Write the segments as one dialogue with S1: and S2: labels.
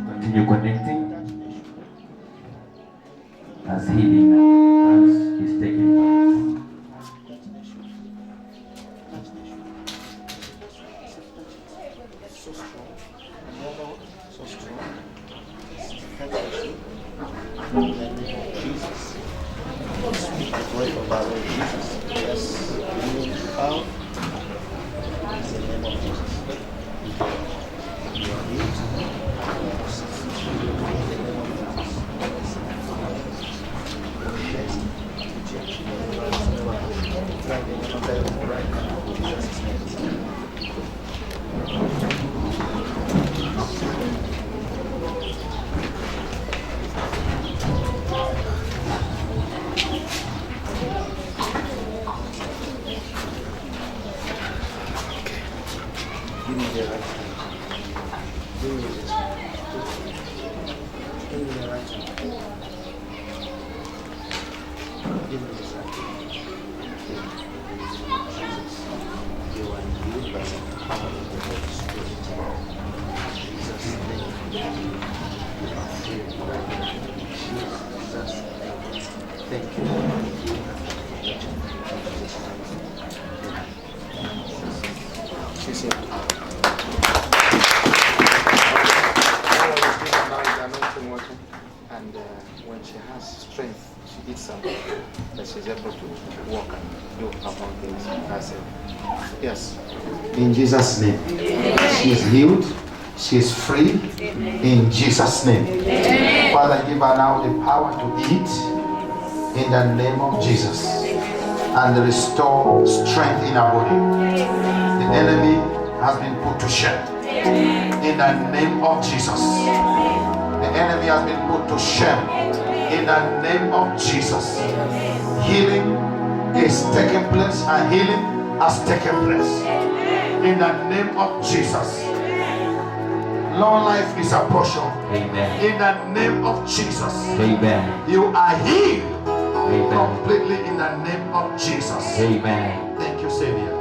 S1: Continue connecting as healing is taking place.
S2: So strong. So strong. Jesus. Speak the word of our Lord Jesus. Yes. Healing power. In the name of Jesus. You are healed. Give me the right hand. Give me this hand. Give me the right hand. Give me this hand. Jesus, you are healed by the power of the Holy Spirit. Jesus' name. You are healed by the Jesus' name. Thank you. She's here. And when she has strength, she eats something that she's able to walk and do among things herself. Yes. In Jesus' name. She is healed. She is free. In Jesus' name. Father, give her now the power to eat in the name of Jesus and restore strength in her body. The enemy has been put to shame. In the name of Jesus. The enemy has been put to shame in the name of Jesus. Healing is taking place and healing has taken place in the name of Jesus. Long life is a portion.
S1: Amen.
S2: In the name of Jesus.
S1: Amen.
S2: You are healed.
S1: Amen.
S2: Completely in the name of Jesus.
S1: Amen.
S2: Thank you, Savior.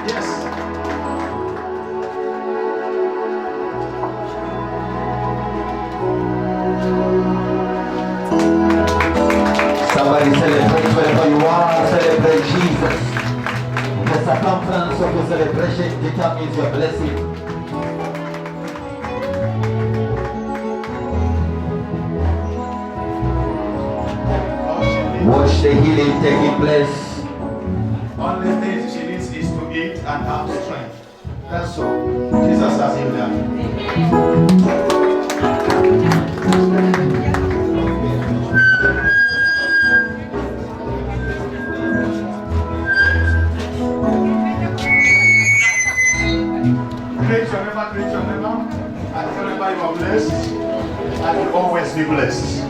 S2: Yes.
S1: Somebody celebrate wherever you are. Celebrate Jesus. The circumference of your celebration determines your blessing. Watch the healing taking place.
S2: Only thing she needs is to eat and have strength. That's all. Jesus has healed her. Greet your neighbor, and tell neighbor you are blessed and will always be blessed.